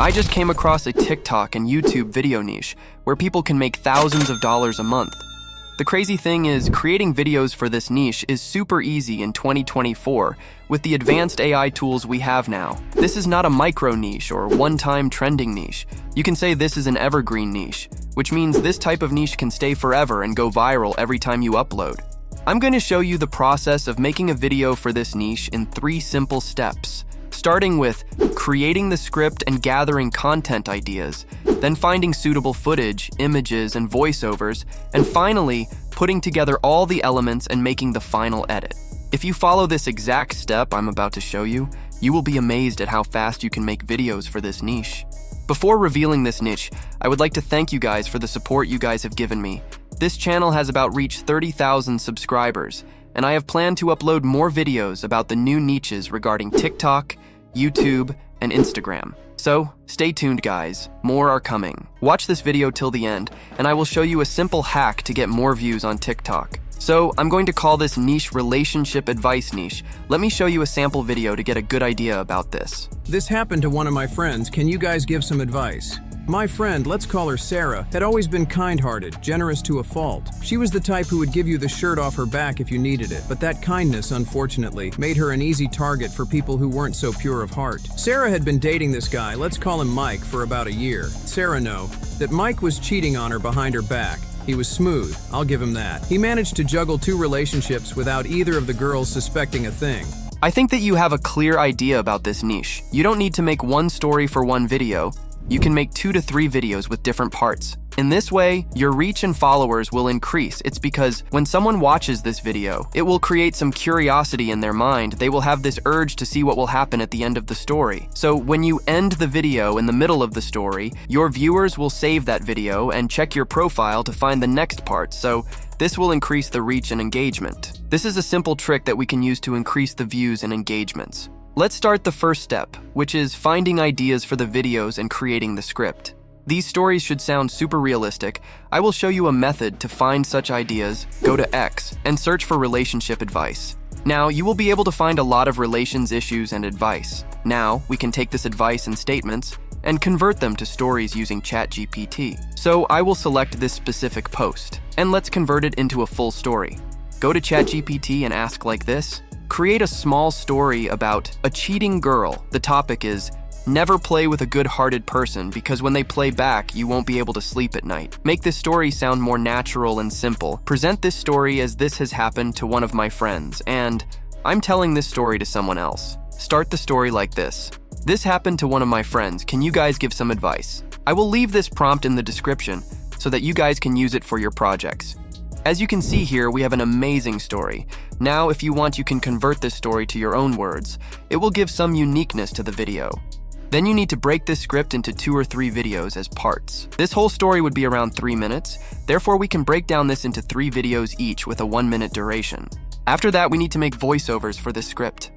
I just came across a TikTok and YouTube video niche where people can make thousands of dollars a month. The crazy thing is, creating videos for this niche is super easy in 2024 with the advanced AI tools we have now. This is not a micro niche or one-time trending niche. You can say this is an evergreen niche, which means this type of niche can stay forever and go viral every time you upload. I'm going to show you the process of making a video for this niche in 3 simple steps, starting with creating the script and gathering content ideas, then finding suitable footage, images, and voiceovers, and finally, putting together all the elements and making the final edit. If you follow this exact step I'm about to show you, you will be amazed at how fast you can make videos for this niche. Before revealing this niche, I would like to thank you guys for the support you guys have given me. This channel has about reached 30,000 subscribers, and I have planned to upload more videos about the new niches regarding TikTok, YouTube, and Instagram. So, stay tuned guys, more are coming. Watch this video till the end, and I will show you a simple hack to get more views on TikTok. So, I'm going to call this niche Relationship Advice Niche. Let me show you a sample video to get a good idea about this. This happened to one of my friends. Can you guys give some advice? My friend, let's call her Sarah, had always been kind-hearted, generous to a fault. She was the type who would give you the shirt off her back if you needed it, but that kindness, unfortunately, made her an easy target for people who weren't so pure of heart. Sarah had been dating this guy, let's call him Mike, for about a year. Sarah knew that Mike was cheating on her behind her back. He was smooth, I'll give him that. He managed to juggle 2 relationships without either of the girls suspecting a thing. I think that you have a clear idea about this niche. You don't need to make one story for one video. You can make 2 to 3 videos with different parts. In this way, your reach and followers will increase. It's because when someone watches this video, it will create some curiosity in their mind. They will have this urge to see what will happen at the end of the story. So when you end the video in the middle of the story, your viewers will save that video and check your profile to find the next part. So this will increase the reach and engagement. This is a simple trick that we can use to increase the views and engagements. Let's start the first step, which is finding ideas for the videos and creating the script. These stories should sound super realistic. I will show you a method to find such ideas. Go to X and search for relationship advice. Now, you will be able to find a lot of relations issues and advice. Now, we can take this advice and statements and convert them to stories using ChatGPT. So I will select this specific post, and let's convert it into a full story. Go to ChatGPT and ask like this. Create a small story about a cheating girl. The topic is, never play with a good-hearted person because when they play back, you won't be able to sleep at night. Make this story sound more natural and simple. Present this story as this has happened to one of my friends, and I'm telling this story to someone else. Start the story like this. This happened to one of my friends. Can you guys give some advice? I will leave this prompt in the description so that you guys can use it for your projects. As you can see here, we have an amazing story. Now, if you want, you can convert this story to your own words. It will give some uniqueness to the video. Then you need to break this script into 2 or 3 videos as parts. This whole story would be around 3 minutes. Therefore, we can break down this into 3 videos each with a 1-minute duration. After that, we need to make voiceovers for this script.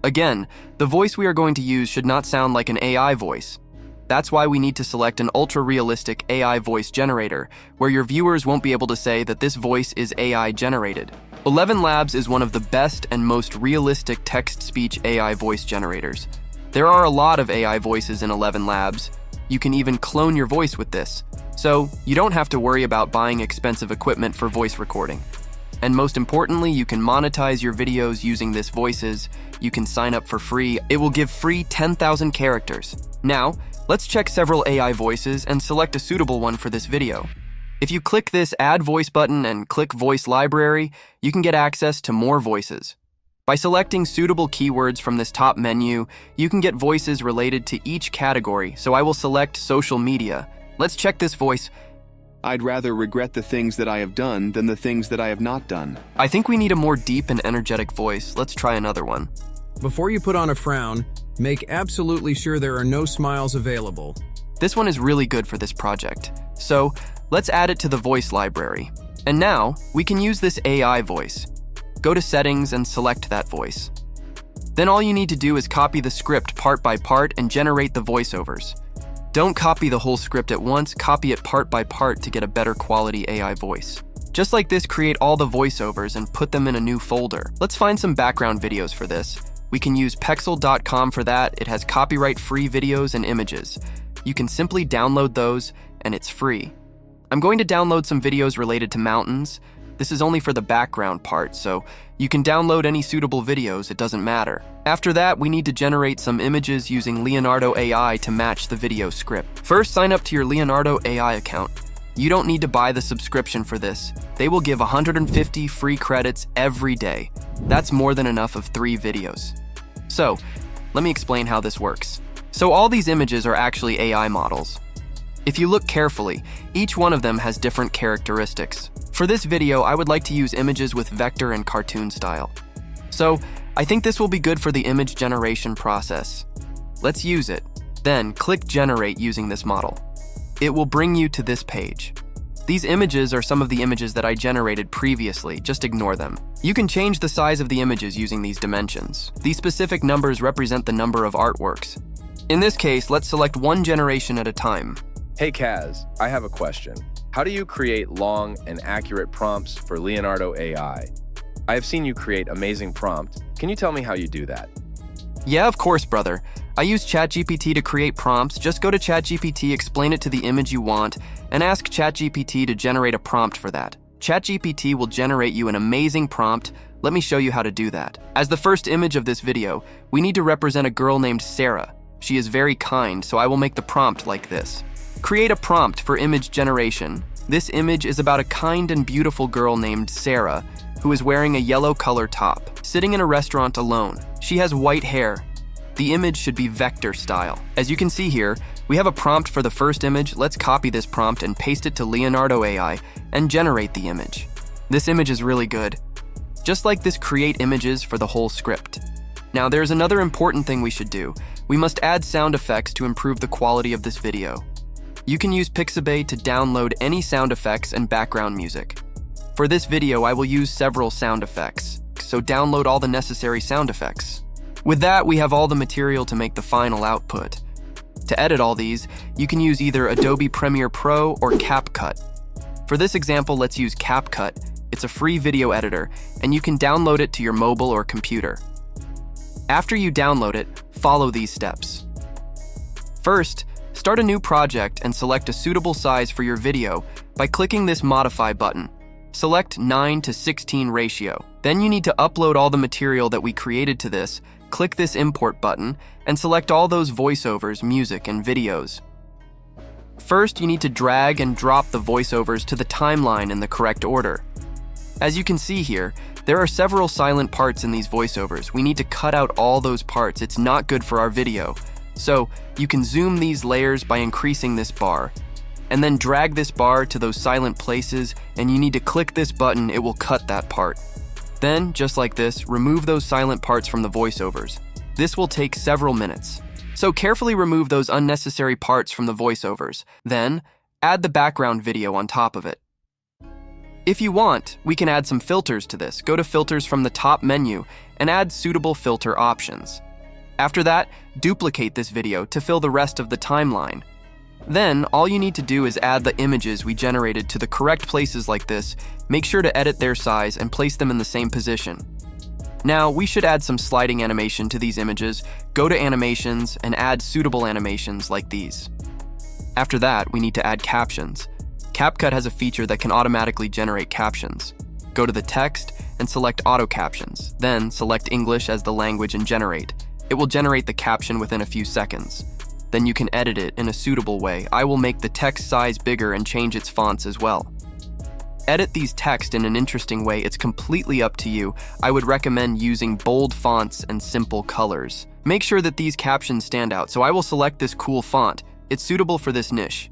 Again, the voice we are going to use should not sound like an AI voice. That's why we need to select an ultra-realistic AI voice generator, where your viewers won't be able to say that this voice is AI generated. 11 Labs is one of the best and most realistic text-speech AI voice generators. There are a lot of AI voices in 11 Labs. You can even clone your voice with this. So, you don't have to worry about buying expensive equipment for voice recording. And most importantly, you can monetize your videos using this voices. You can sign up for free. It will give free 10,000 characters. Now, let's check several AI voices and select a suitable one for this video. If you click this Add Voice button and click Voice Library, you can get access to more voices. By selecting suitable keywords from this top menu, you can get voices related to each category, so I will select social media. Let's check this voice. I'd rather regret the things that I have done than the things that I have not done. I think we need a more deep and energetic voice. Let's try another one. Before you put on a frown, make absolutely sure there are no smiles available. This one is really good for this project. So, let's add it to the voice library. And now, we can use this AI voice. Go to Settings and select that voice. Then all you need to do is copy the script part by part and generate the voiceovers. Don't copy the whole script at once, copy it part by part to get a better quality AI voice. Just like this, create all the voiceovers and put them in a new folder. Let's find some background videos for this. We can use Pexel.com for that. It has copyright-free videos and images. You can simply download those, and it's free. I'm going to download some videos related to mountains. This is only for the background part, so you can download any suitable videos, it doesn't matter. After that, we need to generate some images using Leonardo AI to match the video script. First, sign up to your Leonardo AI account. You don't need to buy the subscription for this. They will give 150 free credits every day. That's more than enough of 3 videos. So, let me explain how this works. So all these images are actually AI models. If you look carefully, each one of them has different characteristics. For this video, I would like to use images with vector and cartoon style. So, I think this will be good for the image generation process. Let's use it. Then, click Generate using this model. It will bring you to this page. These images are some of the images that I generated previously, just ignore them. You can change the size of the images using these dimensions. These specific numbers represent the number of artworks. In this case, let's select one generation at a time. Hey Kaz, I have a question. How do you create long and accurate prompts for Leonardo AI? I have seen you create amazing prompts. Can you tell me how you do that? Yeah, of course, brother. I use ChatGPT to create prompts. Just go to ChatGPT, explain it to the image you want, and ask ChatGPT to generate a prompt for that. ChatGPT will generate you an amazing prompt. Let me show you how to do that. As the first image of this video, we need to represent a girl named Sarah. She is very kind, so I will make the prompt like this. Create a prompt for image generation. This image is about a kind and beautiful girl named Sarah, who is wearing a yellow color top, sitting in a restaurant alone. She has white hair. The image should be vector style. As you can see here, we have a prompt for the first image. Let's copy this prompt and paste it to Leonardo AI and generate the image. This image is really good. Just like this, create images for the whole script. Now, there's another important thing we should do. We must add sound effects to improve the quality of this video. You can use Pixabay to download any sound effects and background music. For this video, I will use several sound effects, so download all the necessary sound effects. With that, we have all the material to make the final output. To edit all these, you can use either Adobe Premiere Pro or CapCut. For this example, let's use CapCut. It's a free video editor, and you can download it to your mobile or computer. After you download it, follow these steps. First, start a new project and select a suitable size for your video by clicking this Modify button. Select 9:16 ratio. Then you need to upload all the material that we created to this. Click this Import button and select all those voiceovers, music, and videos. First, you need to drag and drop the voiceovers to the timeline in the correct order. As you can see here, there are several silent parts in these voiceovers. We need to cut out all those parts. It's not good for our video. So, you can zoom these layers by increasing this bar, and then drag this bar to those silent places, and you need to click this button. It will cut that part. Then, just like this, remove those silent parts from the voiceovers. This will take several minutes. So carefully remove those unnecessary parts from the voiceovers. Then, add the background video on top of it. If you want, we can add some filters to this. Go to Filters from the top menu and add suitable filter options. After that, duplicate this video to fill the rest of the timeline. Then, all you need to do is add the images we generated to the correct places like this. Make sure to edit their size and place them in the same position. Now, we should add some sliding animation to these images. Go to Animations and add suitable animations like these. After that, we need to add captions. CapCut has a feature that can automatically generate captions. Go to the text and select Auto Captions. Then, select English as the language and generate. It will generate the caption within a few seconds. Then you can edit it in a suitable way. I will make the text size bigger and change its fonts as well. Edit these text in an interesting way. It's completely up to you. I would recommend using bold fonts and simple colors. Make sure that these captions stand out, so I will select this cool font. It's suitable for this niche.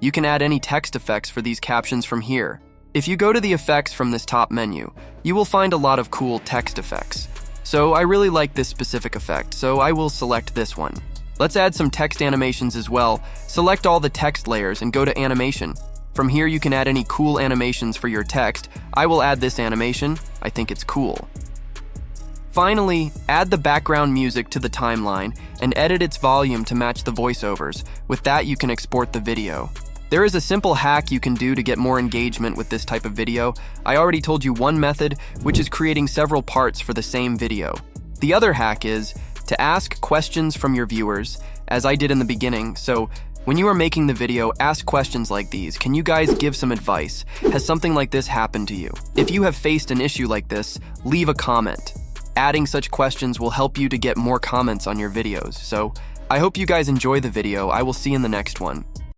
You can add any text effects for these captions from here. If you go to the effects from this top menu, you will find a lot of cool text effects. So I really like this specific effect, so I will select this one. Let's add some text animations as well. Select all the text layers and go to Animation. From here you can add any cool animations for your text. I will add this animation. I think it's cool. Finally, add the background music to the timeline and edit its volume to match the voiceovers. With that, you can export the video. There is a simple hack you can do to get more engagement with this type of video. I already told you one method, which is creating several parts for the same video. The other hack is to ask questions from your viewers, as I did in the beginning. So When you are making the video, ask questions like these. Can you guys give some advice? Has something like this happened to you? If you have faced an issue like this, leave a comment. Adding such questions will help you to get more comments on your videos. So I hope you guys enjoy the video. I will see you in the next one.